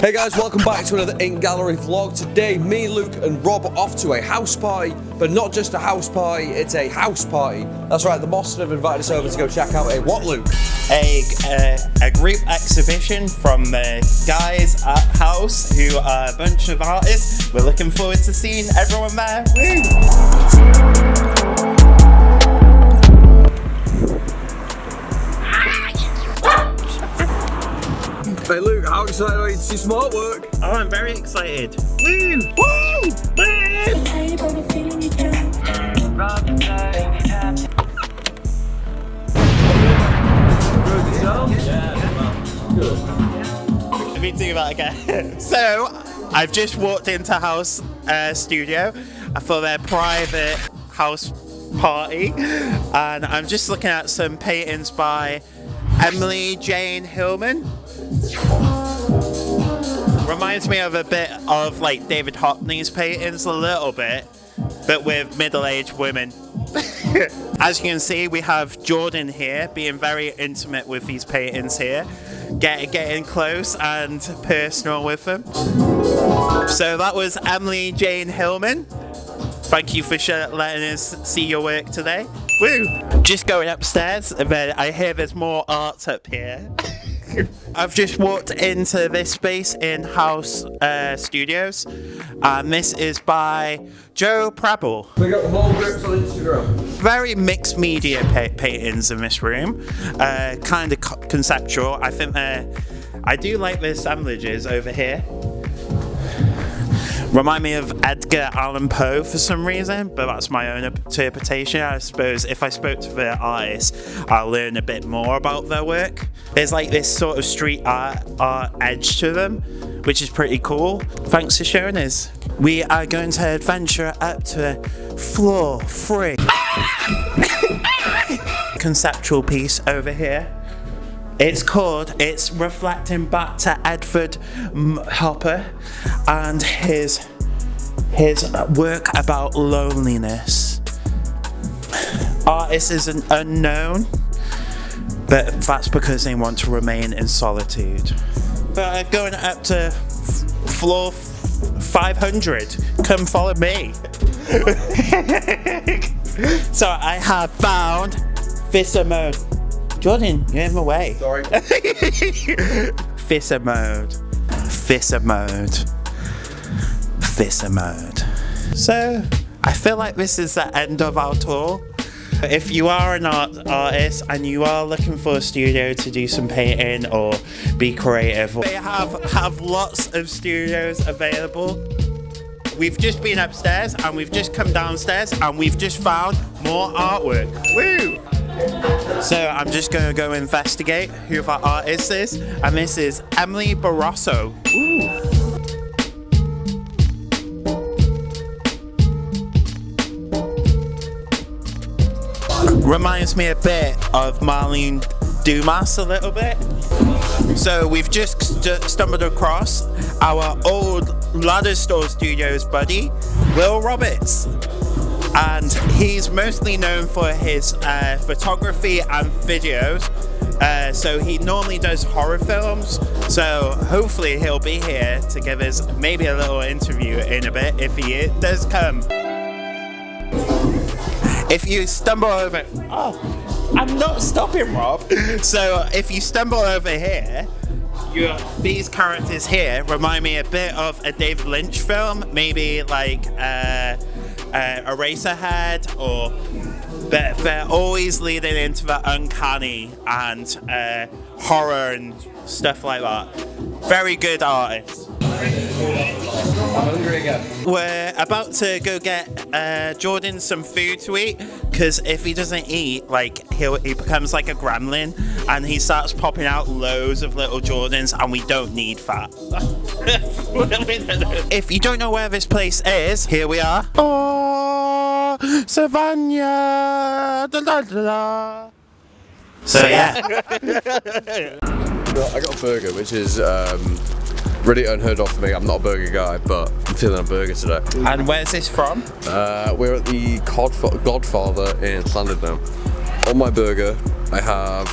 Hey guys, welcome back to another In Gallery vlog. Today, me, Luke and Rob are off to a house party, but not just a house party, it's a house party. That's right, the Boston have invited us over to go check out a what, Luke? A group exhibition from the guys at Haus, who are a bunch of artists. We're looking forward to seeing everyone there. Woo! Hey Luke, how excited are you to see some artwork? Oh, I'm very excited. Woo! Woo! Let me do that again. So, I've just walked into Haus studio for their private house party, and I'm just looking at some paintings by Emily Jane Hillman. Reminds me of a bit of like David Hockney's paintings a little bit, but with middle-aged women. As you can see, we have Jordan here being very intimate with these paintings here, getting close and personal with them. So that was Emily Jane Hillman. Thank you for letting us see your work today. Woo! Just going upstairs, but I hear there's more art up here. I've just walked into this space in Haus Studios, and this is by Joe Prabble. We got the whole grips on Instagram. Very mixed media paintings in this room, kind of conceptual. I think I do like the assemblages over here. Remind me of Edgar Allan Poe for some reason, but that's my own interpretation. I suppose if I spoke to the artist, I'll learn a bit more about their work. There's like this sort of street art edge to them, which is pretty cool. Thanks for showing us. We are going to adventure up to floor 3. Conceptual piece over here. It's reflecting back to Edward Hopper and his work about loneliness. Artist is an unknown, but that's because they want to remain in solitude. But going up to floor 500, come follow me. So I have found Fisser mode. Jordan, you're in my way. Sorry. Fisser mode. Fisser mode. Fisser mode. So, I feel like this is the end of our tour. If you are an artist and you are looking for a studio to do some painting or be creative, they have lots of studios available. We've just been upstairs and we've just come downstairs and we've just found more artwork. Woo! So I'm just going to go investigate who that artist is, and this is Emily Barroso. Ooh. Reminds me a bit of Marlene Dumas a little bit. So we've just stumbled across our old Ladder Store Studios buddy, Will Roberts. And he's mostly known for his photography and videos. So he normally does horror films. So hopefully he'll be here to give us maybe a little interview in a bit if he does come. If you stumble over, I'm not stopping, Rob. So if you stumble over here, these characters here remind me a bit of a David Lynch film, maybe like Eraserhead, but they're always leading into the uncanny and horror and stuff like that. Very good artists. I'm hungry again. We're about to go get Jordan some food to eat, because if he doesn't eat, like he becomes like a gremlin and he starts popping out loads of little Jordans, and we don't need that. If you don't know where this place is, here we are. Oh, Savannah. Da, da, da, da. So yeah. I got a burger, which is really unheard of for me. I'm not a burger guy, but I'm feeling a burger today. And where's this from? We're at the Godfather in Llandudndo. On my burger, I have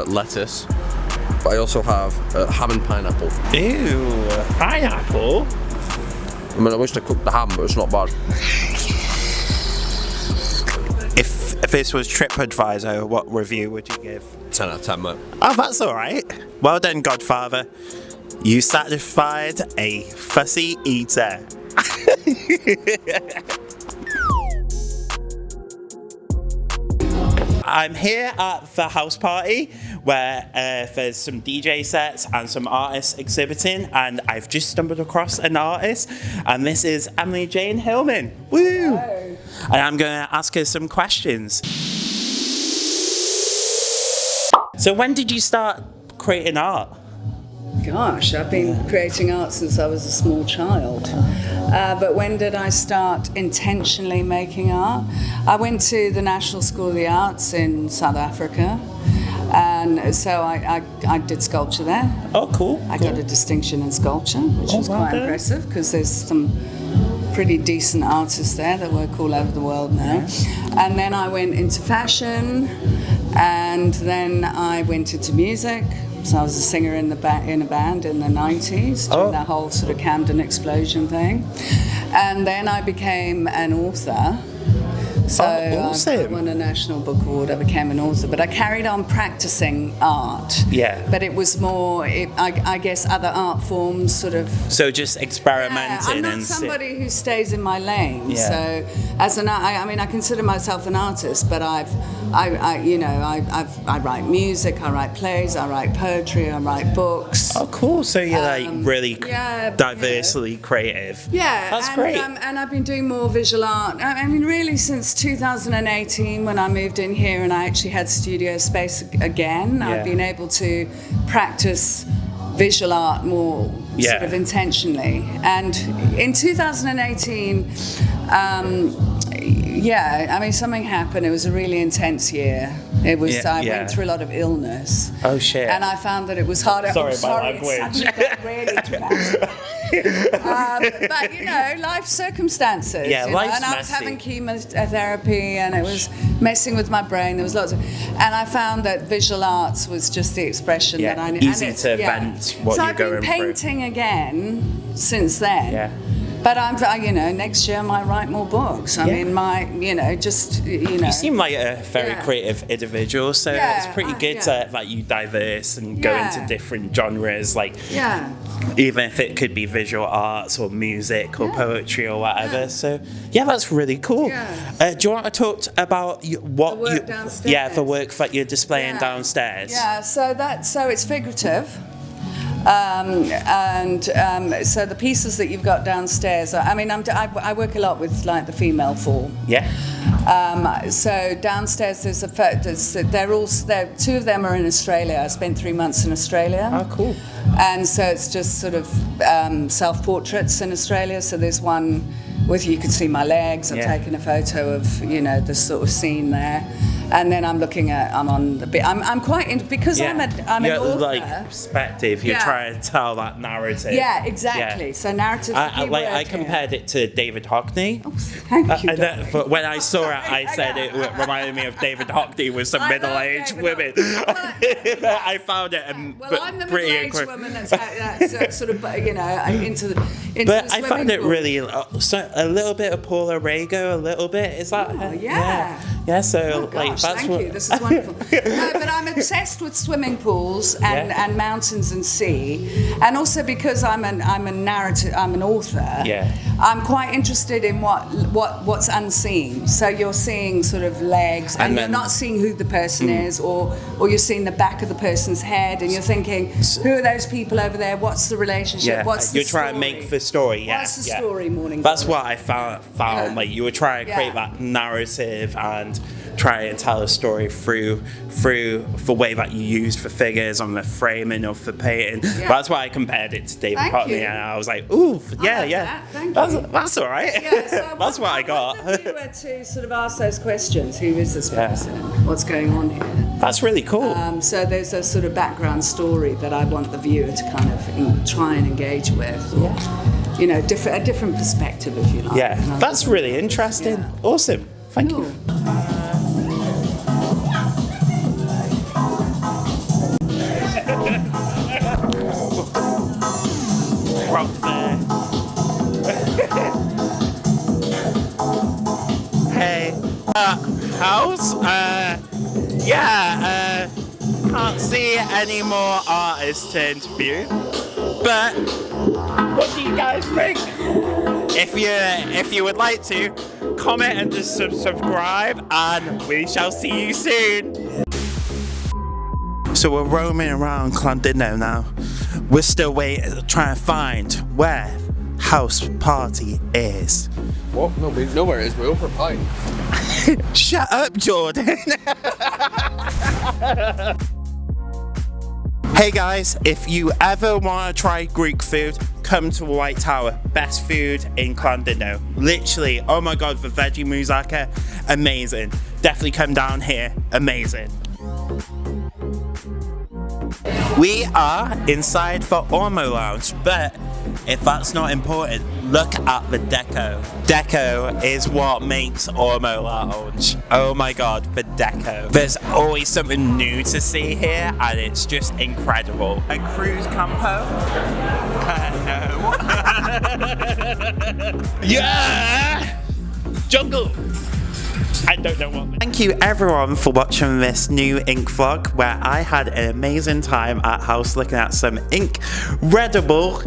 lettuce, but I also have ham and pineapple. Ew, pineapple? I mean, I wish I cooked the ham, but it's not bad. If this was TripAdvisor, what review would you give? 10 out of 10, mate. Oh, that's all right. Well done, Godfather. You satisfied a fussy eater. I'm here at the house party where there's some DJ sets and some artists exhibiting, and I've just stumbled across an artist, and this is Emily Jane Hillman. Woo! Hello. And I'm going to ask her some questions. So when did you start creating art? Gosh, I've been creating art since I was a small child. But when did I start intentionally making art? I went to the National School of the Arts in South Africa. And so I did sculpture there. Oh, cool. I got a distinction in sculpture, which was quite impressive because there's some pretty decent artists there that work all over the world now. And then I went into fashion, and then I went into music. So I was a singer in a band in the 90s, during that whole sort of Camden explosion thing. And then I became an author. So I won a national book award. I became an author, but I carried on practicing art. Yeah. But it was more, I guess, other art forms sort of. So just experimenting. Yeah, I'm not somebody who stays in my lane. Yeah. So as I consider myself an artist, but I write music, I write plays, I write poetry, I write books. Oh, cool. So you're like really diversely creative. Yeah, that's great. And I've been doing more visual art. I mean, really since 2018 when I moved in here and I actually had studio space again. I've been able to practice visual art more sort of intentionally. And in 2018, something happened. It was a really intense year. It was. I went through a lot of illness. Oh shit! And I found that it was harder. Sorry, my language. It suddenly got really dramatic. But life circumstances. Yeah, life's and I was messy. having chemotherapy, and it was messing with my brain. There was lots of, and I found that visual arts was just the expression that I needed. Easy to vent what you're going through. So I've been painting again since then. Yeah. But next year I might write more books. I mean, You seem like a very creative individual, so it's pretty good that you diverse and go into different genres, even if it could be visual arts or music or poetry or whatever. So that's really cool. Do you want to talk about the work downstairs? The work that you're displaying downstairs? Yeah, so it's figurative. So the pieces that you've got downstairs, I work a lot with the female form. Yeah. So downstairs there's two of them are in Australia. I spent 3 months in Australia. Oh, cool. And so it's just sort of self-portraits in Australia. So there's one with, you can see my legs. I've taken a photo of the sort of scene there. And then I'm quite into, because I'm an author. Perspective. You're trying to tell that narrative. Yeah, exactly. Yeah. So narrative. I compared it to David Hockney. Oh, thank you. When I saw it, I said it reminded me of David Hockney with some middle-aged women. I found it I'm the pretty middle-aged woman that's sort of into the. But I found it really a little bit of Paula Rego, a little bit. Is that? Oh, yeah. Yeah. So Thank you. This is wonderful. No, but I'm obsessed with swimming pools and mountains and sea, and also because I'm an author. Yeah. I'm quite interested in what's unseen. So you're seeing sort of legs, and you're not seeing who the person is, or you're seeing the back of the person's head, and you're thinking, who are those people over there? What's the relationship? Yeah. What's the You're trying to make the story. Yeah. What's the story, morning? That's what I found. Like you were trying to create that narrative and try and tell a story through the way that you used for figures on the framing of the painting. Yeah. That's why I compared it to David Hockney, and I was like, ooh, yeah. That's all right. Yeah, so that's what I got. If you were to sort of ask those questions, who is this person? What's going on here? That's really cool. So there's a sort of background story that I want the viewer to kind of try and engage with. Or, a different perspective, if you like. Yeah, that's really interesting. Yeah. Awesome. Thank you. see any more artists to interview, but what do you guys think? If you would like to, comment and just subscribe, and we shall see you soon. So we're roaming around Llandudndo now. We're still waiting to try and find where Haus Party is. What? No, we know where it is. We're over a pint. Shut up, Jordan. Hey guys, if you ever want to try Greek food, come to White Tower. Best food in Llandudndo. Literally, oh my god, the veggie moussaka, amazing. Definitely come down here, amazing. We are inside the Ormo Lounge, but if that's not important, look at the deco. Deco is what makes Ormo Lounge. Oh my god, the deco. There's always something new to see here, and it's just incredible. A cruise campo? No. Yeah! Jungle! I don't know what. Thank you everyone for watching this new ink vlog where I had an amazing time at Haus looking at some incredible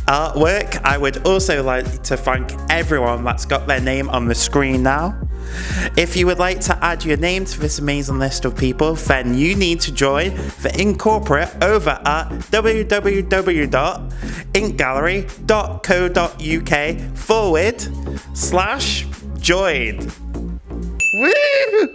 artwork. I would also like to thank everyone that's got their name on the screen now. If you would like to add your name to this amazing list of people, then you need to join the Ink Corporate over at www.inkgallery.co.uk/join. Woo!